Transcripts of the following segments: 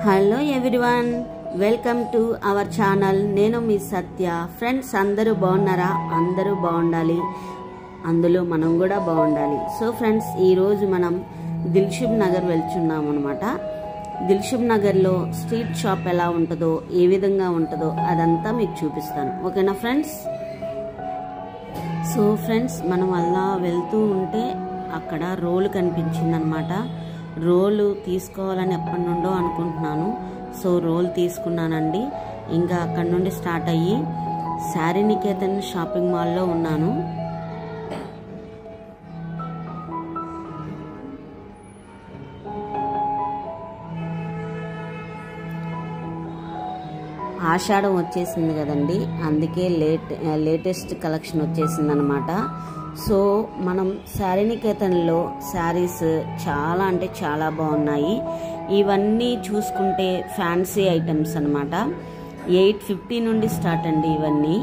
Hello everyone, welcome to our channel. నేను మీ సత్య. Friends, అందరూ బాగున్నారా? అందరూ బాగుండాలి, అందులో మనం కూడా బాగుండాలి. సో ఫ్రెండ్స్, ఈరోజు మనం దిల్షుబ్ నగర్ వెళ్తున్నాం అనమాట. దిల్షుబ్ నగర్లో స్ట్రీట్ షాప్ ఎలా ఉంటుందో, ఏ విధంగా ఉంటుందో అదంతా మీకు చూపిస్తాను. ఓకేనా ఫ్రెండ్స్? సో ఫ్రెండ్స్, మనం అలా వెళ్తూ ఉంటే అక్కడ రోలు కనిపించిందనమాట. రోలు తీసుకోవాలని ఎప్పటి నుండో అనుకుంటున్నాను. సో రోల్ తీసుకున్నానండి. ఇంకా అక్కడ నుండి స్టార్ట్ అయ్యి శారీనికేతన్ షాపింగ్ మాల్లో ఉన్నాను. ఆషాఢం వచ్చేసింది కదండి, అందుకే లేటెస్ట్ కలెక్షన్ వచ్చేసింది అనమాట. సో మనం శారీనికేతన్లో శారీస్ చాలా అంటే చాలా బాగున్నాయి. ఇవన్నీ చూసుకుంటే ఫ్యాన్సీ ఐటమ్స్ అనమాట. 850 నుండి స్టార్ట్ అండి ఇవన్నీ.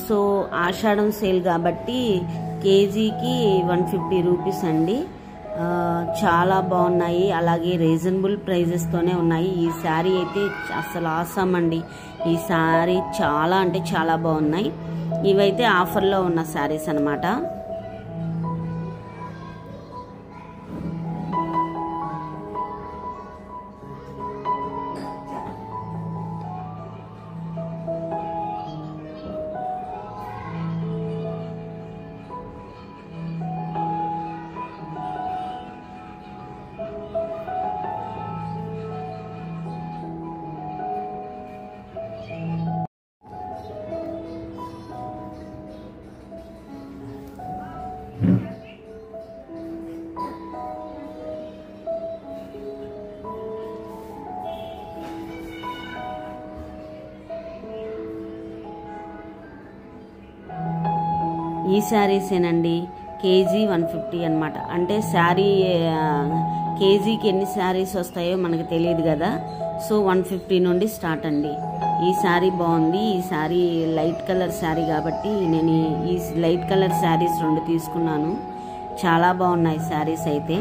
సో ఆషాఢం సేల్ కాబట్టి కేజీకి 150 రూపీస్ అండి. చాలా బాగున్నాయి, అలాగే రీజనబుల్ ప్రైజెస్తోనే ఉన్నాయి. ఈ శారీ అయితే అసలు ఆసమ్ అండి. ఈ శారీ చాలా అంటే చాలా బాగున్నాయి. ఇవైతే ఆఫర్లో ఉన్న శారీస్ అనమాట. ఈ శారీసేనండి కేజీ 150 అనమాట. అంటే శారీ కేజీకి ఎన్ని శారీస్ వస్తాయో మనకు తెలియదు కదా. సో 150 నుండి స్టార్ట్ అండి. ఈ శారీ బాగుంది. ఈ శారీ లైట్ కలర్ శారీ కాబట్టి నేను ఈ లైట్ కలర్ శారీస్ 2 తీసుకున్నాను. చాలా బాగున్నాయి శారీస్ అయితే.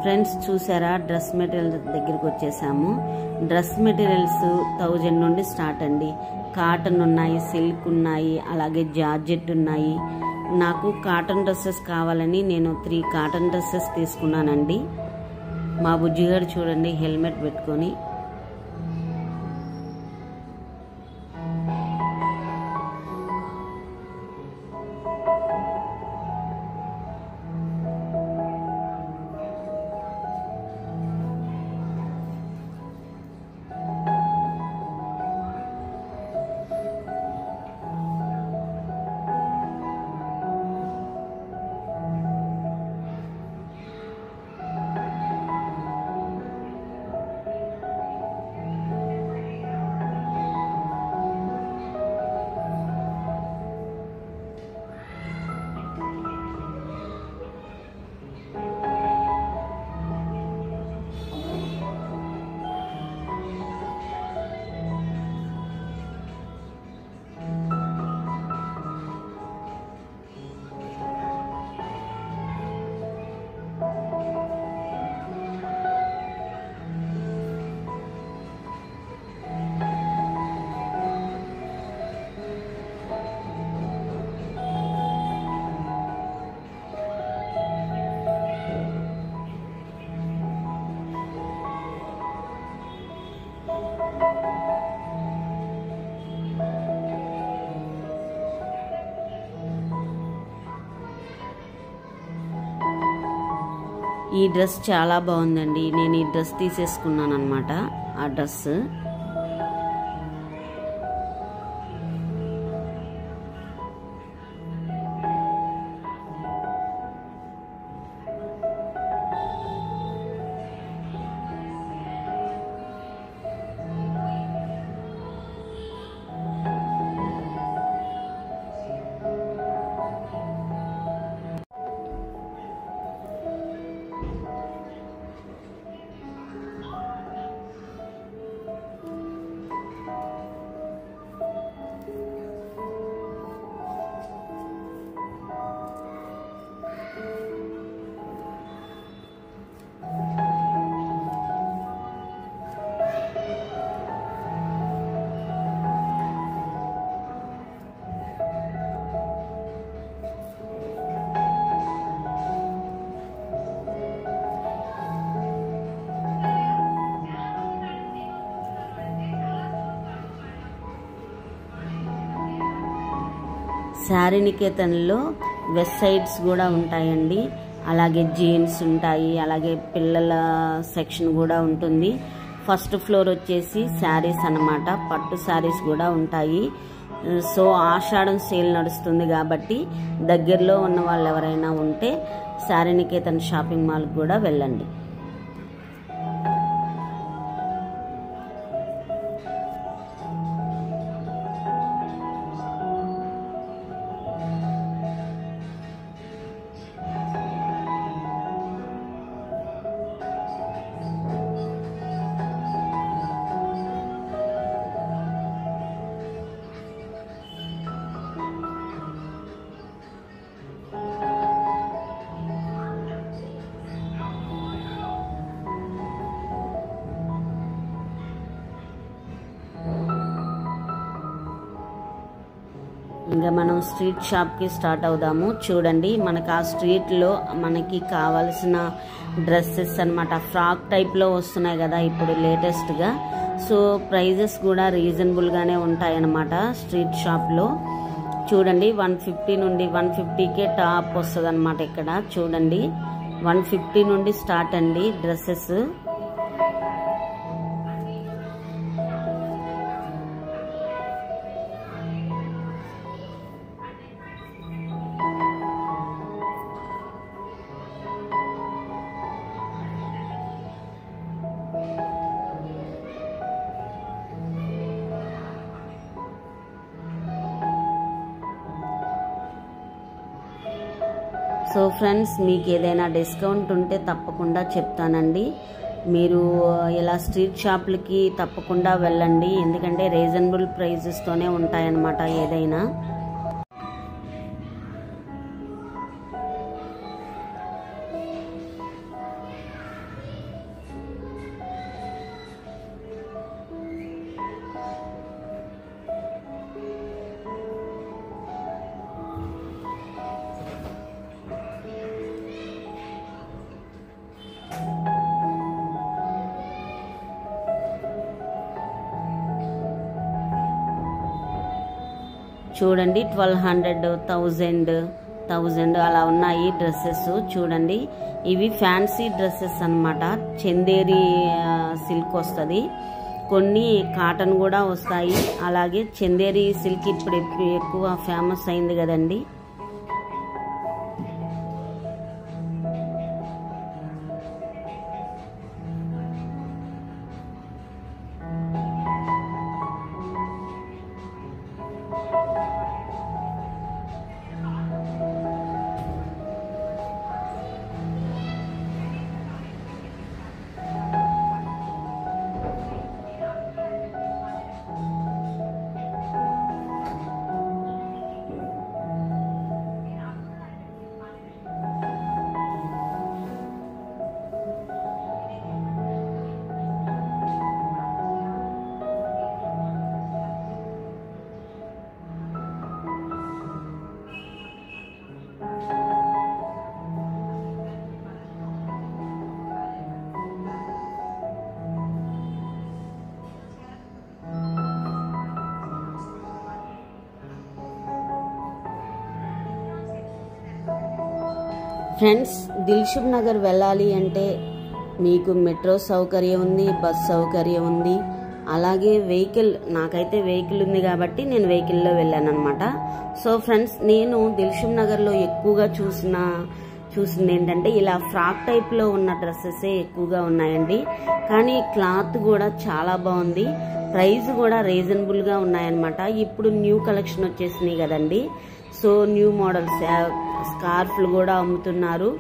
ఫ్రెండ్స్, చూసారా, డ్రెస్ మెటీరియల్ దగ్గరికి వచ్చేసాము. డ్రెస్ మెటీరియల్స్ 1000 నుండి స్టార్ట్ అండి. కాటన్ ఉన్నాయి, సిల్క్ ఉన్నాయి, అలాగే జార్జెట్ ఉన్నాయి. నాకు కాటన్ డ్రెస్సెస్ కావాలని నేను 3 కాటన్ డ్రెస్సెస్ తీసుకున్నానండి. మా బుజ్జిగాడు చూడండి హెల్మెట్ పెట్టుకొని. ఈ డ్రెస్ చాలా బాగుందండి. నేను ఈ డ్రెస్ తీసేసుకున్నాను అనమాట. ఆ డ్రెస్ శారీనికేతన్లో వెస్ట్ సైడ్స్ కూడా ఉంటాయండి. అలాగే జీన్స్ ఉంటాయి, అలాగే పిల్లల సెక్షన్ కూడా ఉంటుంది. ఫస్ట్ ఫ్లోర్ వచ్చేసి శారీస్ అన్నమాట. పట్టు శారీస్ కూడా ఉంటాయి. సో ఆషాఢం సేల్ నడుస్తుంది కాబట్టి దగ్గరలో ఉన్న వాళ్ళు ఎవరైనా ఉంటే శారీనికేతన్ షాపింగ్ మాల్కి కూడా వెళ్ళండి. ఇంకా మనం స్ట్రీట్ షాప్కి స్టార్ట్ అవుదాము. చూడండి, మనకు ఆ స్ట్రీట్లో మనకి కావాల్సిన డ్రెస్సెస్ అన్నమాట. ఫ్రాక్ టైప్లో వస్తున్నాయి కదా ఇప్పుడు లేటెస్ట్గా. సో ప్రైజెస్ కూడా రీజనబుల్గానే ఉంటాయన్నమాట స్ట్రీట్ షాప్లో. చూడండి 150 నుండి 150కే టాప్ వస్తుంది అనమాట. ఇక్కడ చూడండి 150 నుండి స్టార్ట్ అండి డ్రెస్సెస్. సో ఫ్రెండ్స్, మీకు ఏదైనా డిస్కౌంట్ ఉంటే తప్పకుండా చెప్తానండి. మీరు ఇలా స్ట్రీట్ షాప్లకి తప్పకుండా వెళ్ళండి, ఎందుకంటే రీజనబుల్ ప్రైజెస్తోనే ఉంటాయన్నమాట ఏదైనా. చూడండి 1200, 1000 అలా ఉన్నాయి డ్రెస్సెస్. చూడండి, ఇవి ఫ్యాన్సీ డ్రెస్సెస్ అన్నమాట. చందేరి సిల్క్ వస్తుంది, కొన్ని కాటన్ కూడా వస్తాయి. అలాగే చందేరి సిల్క్ ఇప్పుడు ఎక్కువ ఫేమస్ అయింది కదండి. ఫ్రెండ్స్, దిల్సుఖ్ నగర్ వెళ్ళాలి అంటే మీకు మెట్రో సౌకర్యం ఉంది, బస్ సౌకర్యం ఉంది, అలాగే వెహికల్, నాకైతే వెహికల్ ఉంది కాబట్టి నేను వెహికల్లో వెళ్ళాను అనమాట. సో ఫ్రెండ్స్, నేను దిల్సుఖ్ నగర్లో ఎక్కువగా చూసింది ఏంటంటే ఇలా ఫ్రాక్ టైప్లో ఉన్న డ్రెస్సెసే ఎక్కువగా ఉన్నాయండి. కానీ క్లాత్ కూడా చాలా బాగుంది, ప్రైస్ కూడా రీజనబుల్గా ఉన్నాయన్నమాట. ఇప్పుడు న్యూ కలెక్షన్ వచ్చేసినాయి కదండి. సో న్యూ మోడల్స్ స్కార్ఫ్లు కూడా అమ్ముతున్నారు.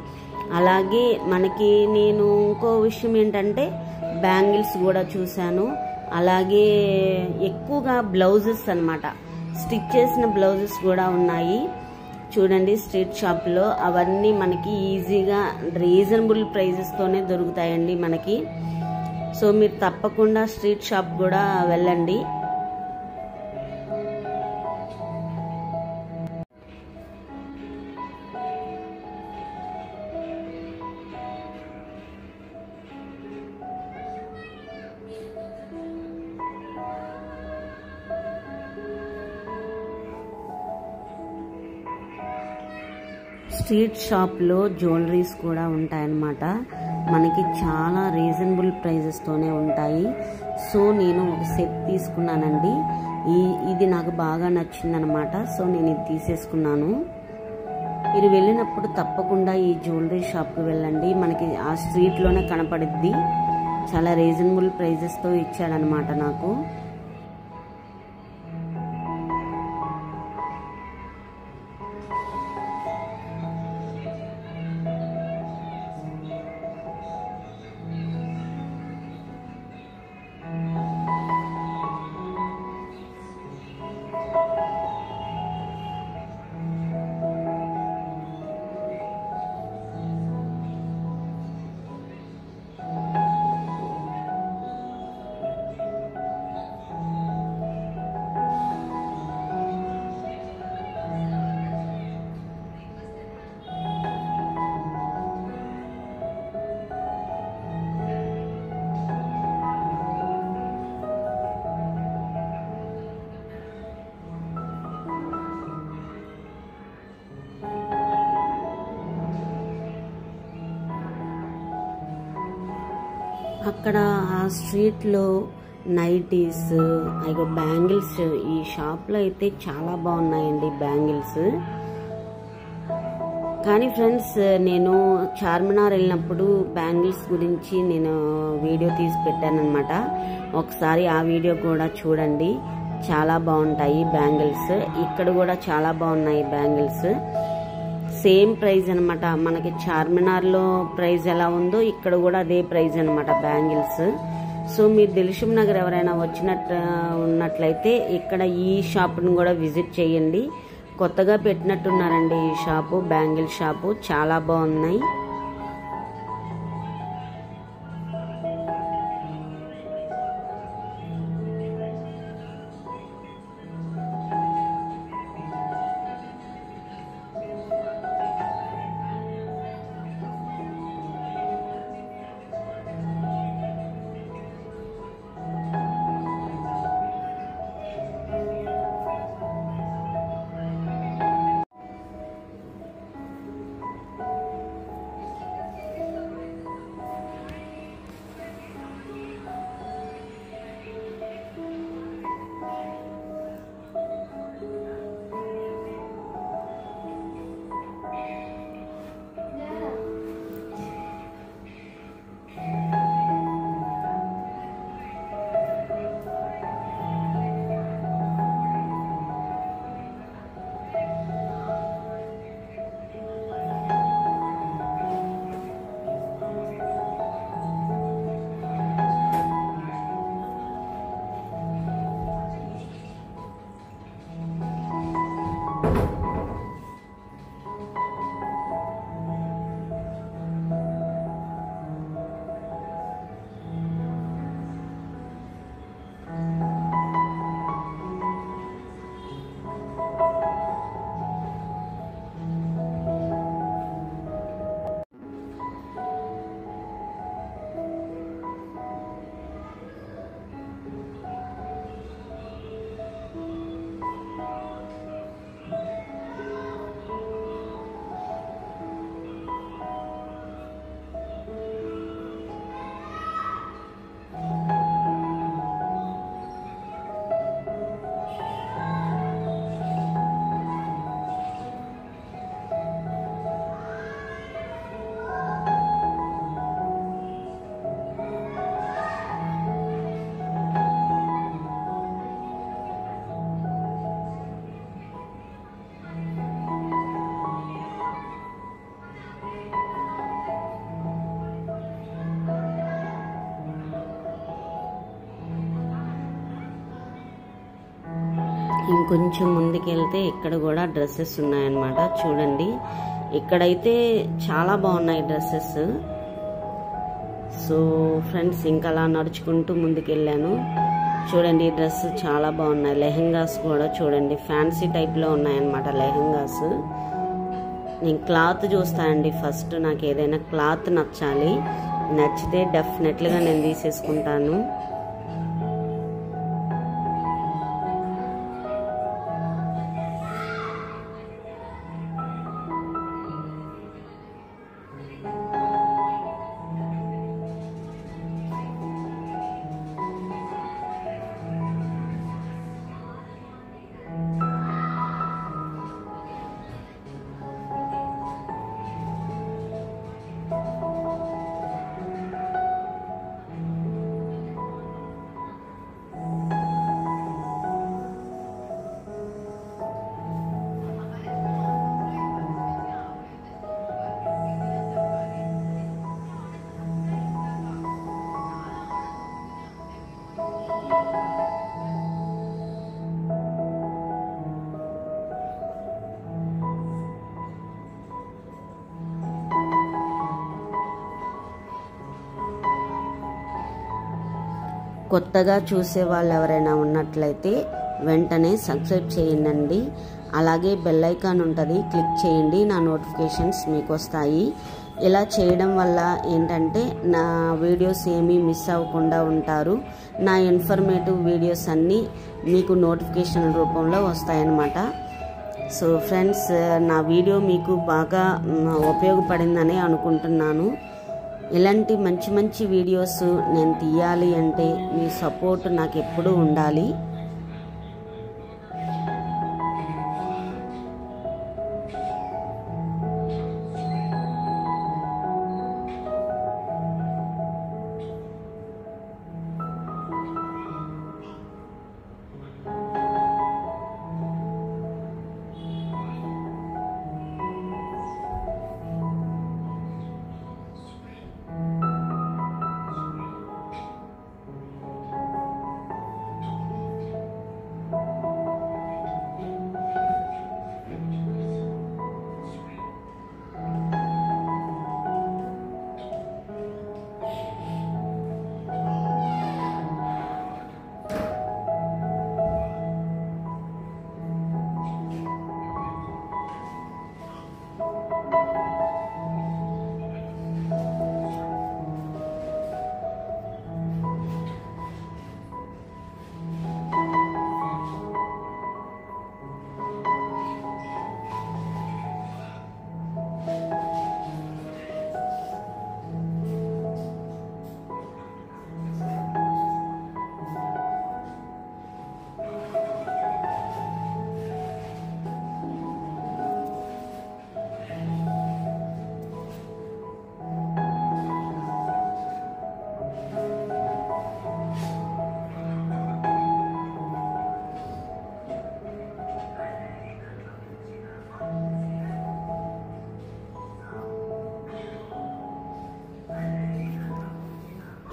అలాగే మనకి నేను ఇంకో విషయం ఏంటంటే బ్యాంగిల్స్ కూడా చూశాను. అలాగే ఎక్కువగా బ్లౌజెస్ అన్నమాట, స్టిచ్ చేసిన బ్లౌజెస్ కూడా ఉన్నాయి. చూడండి, స్ట్రీట్ షాప్లో అవన్నీ మనకి ఈజీగా రీజనబుల్ ప్రైజెస్తోనే దొరుకుతాయండి మనకి. సో మీరు తప్పకుండా స్ట్రీట్ షాప్ కూడా వెళ్ళండి. స్ట్రీట్ షాప్లో జ్యువెలరీస్ కూడా ఉంటాయన్నమాట. మనకి చాలా రీజనబుల్ ప్రైజెస్తోనే ఉంటాయి. సో నేను ఒక సెట్ తీసుకున్నానండి. ఇది నాకు బాగా నచ్చిందనమాట. సో నేను ఇది తీసేసుకున్నాను. మీరు వెళ్ళినప్పుడు తప్పకుండా ఈ జ్యువెలరీ షాప్కి వెళ్ళండి. మనకి ఆ స్ట్రీట్లోనే కనపడిద్ది. చాలా రీజనబుల్ ప్రైజెస్తో ఇచ్చాడనమాట నాకు. అక్కడ ఆ స్ట్రీట్లో నైటీస్, అయ్యో బ్యాంగిల్స్, ఈ షాప్లో అయితే చాలా బాగున్నాయండి బ్యాంగిల్స్. కానీ ఫ్రెండ్స్, నేను చార్మినార్ వెళ్ళినప్పుడు బ్యాంగిల్స్ గురించి నేను వీడియో తీసి పెట్టానన్నమాట. ఒకసారి ఆ వీడియో కూడా చూడండి, చాలా బాగుంటాయి బ్యాంగిల్స్. ఇక్కడ కూడా చాలా బాగున్నాయి బ్యాంగిల్స్. సేమ్ ప్రైస్ అనమాట. మనకి చార్మినార్లో ప్రైస్ ఎలా ఉందో ఇక్కడ కూడా అదే ప్రైస్ అనమాట బ్యాంగిల్స్. సో మీరు దిల్సుఖ్ నగర్ ఎవరైనా ఉన్నట్లయితే ఇక్కడ ఈ షాప్ని కూడా విజిట్ చేయండి. కొత్తగా పెట్టినట్టున్నారండి ఈ షాపు, బ్యాంగిల్ షాపు. చాలా బాగున్నాయి. ఇంకొంచెం ముందుకెళ్తే ఇక్కడ కూడా డ్రెస్సెస్ ఉన్నాయన్నమాట. చూడండి, ఇక్కడైతే చాలా బాగున్నాయి డ్రెస్సెస్. సో ఫ్రెండ్స్, ఇంకా అలా నడుచుకుంటూ ముందుకెళ్ళాను. చూడండి, ఈ డ్రెస్ చాలా బాగున్నాయి. లెహెంగాస్ కూడా చూడండి, ఫ్యాన్సీ టైప్లో ఉన్నాయన్నమాట లెహెంగాస్. నేను క్లాత్ చూస్తానండి ఫస్ట్. నాకు ఏదైనా క్లాత్ నచ్చాలి, నచ్చితే డెఫినెట్గా నేను తీసేసుకుంటాను. కొత్తగా చూసే వాళ్ళు ఎవరైనా ఉన్నట్లయితే వెంటనే సబ్స్క్రైబ్ చేయండి. అలాగే బెల్ ఐకాన్ ఉంటుంది, క్లిక్ చేయండి. నా నోటిఫికేషన్స్ మీకు వస్తాయి. ఇలా చేయడం వల్ల ఏంటంటే నా వీడియోస్ ఏమీ మిస్ అవ్వకుండా ఉంటారు. నా ఇన్ఫర్మేటివ్ వీడియోస్ అన్నీ మీకు నోటిఫికేషన్ రూపంలో వస్తాయన్నమాట. సో ఫ్రెండ్స్, నా వీడియో మీకు బాగా ఉపయోగపడిందని అనుకుంటున్నాను. ఇలాంటి మంచి మంచి వీడియోస్ నేను తీయాలి అంటే మీ సపోర్ట్ నాకు ఎప్పుడూ ఉండాలి.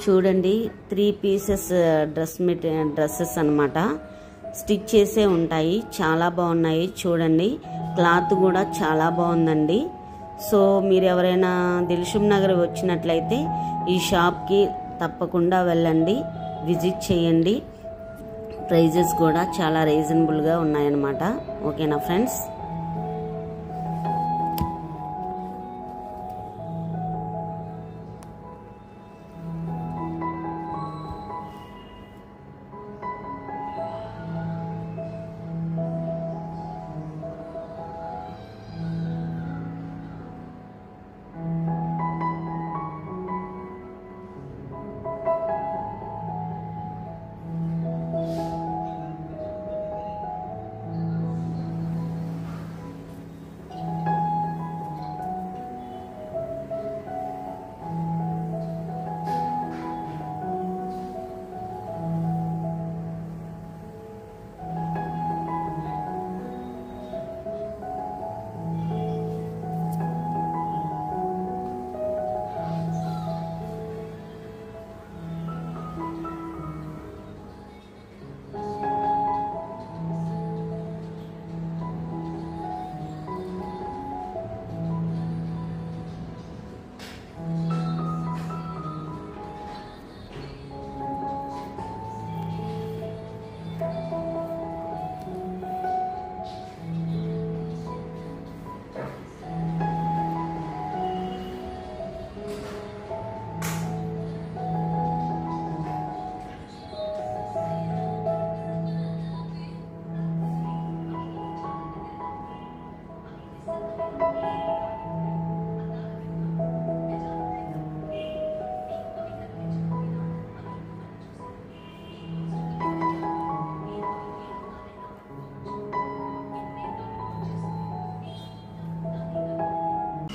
చూడండి, 3 పీసెస్ డ్రెస్సెస్ అన్నమాట. స్టిచ్ చేసే ఉంటాయి, చాలా బాగున్నాయి. చూడండి, క్లాత్ కూడా చాలా బాగుందండి. సో మీరు ఎవరైనా దిల్సుఖ్ నగర్ వచ్చినట్లయితే ఈ షాప్కి తప్పకుండా వెళ్ళండి, విజిట్ చేయండి. ప్రైజెస్ కూడా చాలా రీజనబుల్గా ఉన్నాయన్నమాట. ఓకేనా ఫ్రెండ్స్?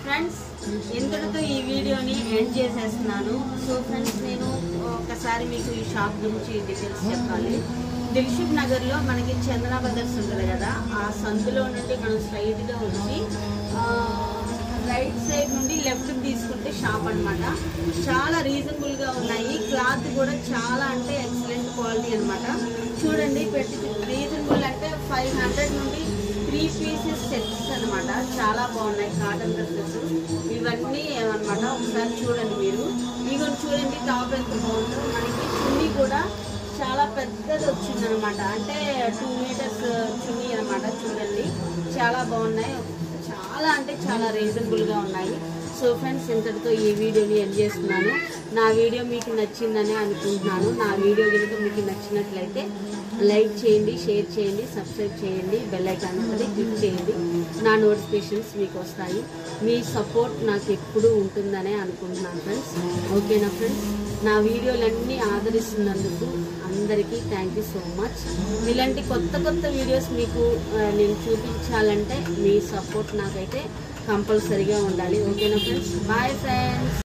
ఫ్రెండ్స్, ఇంతటితో ఈ వీడియోని ఎండ్ చేసేస్తున్నాను. సో ఫ్రెండ్స్, నేను ఒకసారి మీకు ఈ షాప్ గురించి డీటెయిల్స్ చెప్పాలి. దిల్షుక్ నగర్లో మనకి చందన బ్రదర్స్ ఉంటుంది కదా, ఆ సందులో నుండి మనం స్ట్రైట్గా వచ్చి రైట్ సైడ్ నుండి లెఫ్ట్ తీసుకుంటే షాప్ అనమాట. చాలా రీజనబుల్గా ఉన్నాయి. క్లాత్ కూడా చాలా అంటే ఎక్సలెంట్ క్వాలిటీ అనమాట. చూడండి, రీజనబుల్ అంటే 500 నుండి 3 పీసెస్ సెట్స్ అనమాట. చాలా బాగున్నాయి కాటన్ డ్రెస్సెస్ ఇవన్నీ అనమాట. ఒకసారి చూడండి మీరు. మీకు చూడండి టాప్ ఎంత బాగుందో. మనకి చున్నీ కూడా చాలా పెద్దది వచ్చింది అనమాట. అంటే 2 మీటర్స్ చున్నీ అనమాట. చూడండి చాలా బాగున్నాయి. చాలా అంటే చాలా రీజనబుల్గా ఉన్నాయి. సో ఫ్రెండ్స్, ఇంతటితో ఈ వీడియోని ఎండ్ చేస్తున్నాను. నా వీడియో మీకు నచ్చిందని అనుకుంటున్నాను. నా వీడియో కనుక మీకు నచ్చినట్లయితే లైక్ చేయండి, షేర్ చేయండి, సబ్స్క్రైబ్ చేయండి, బెల్ ఐకాన్ ఉంటుంది క్లిక్ చేయండి. నా నోటిఫికేషన్స్ మీకు వస్తాయి. మీ సపోర్ట్ నాకు ఎప్పుడూ ఉంటుందనే అనుకుంటున్నాను ఫ్రెండ్స్. ఓకేనా ఫ్రెండ్స్? నా వీడియోలన్నీ ఆదరిస్తున్నందుకు అందరికీ థ్యాంక్ యూ సో మచ్. ఇలాంటి కొత్త కొత్త వీడియోస్ మీకు నేను చూపించాలంటే మీ సపోర్ట్ నాకైతే కంపల్సరీగా ఉండాలి. ఓకేనా ఫ్రెండ్స్? Bye friends.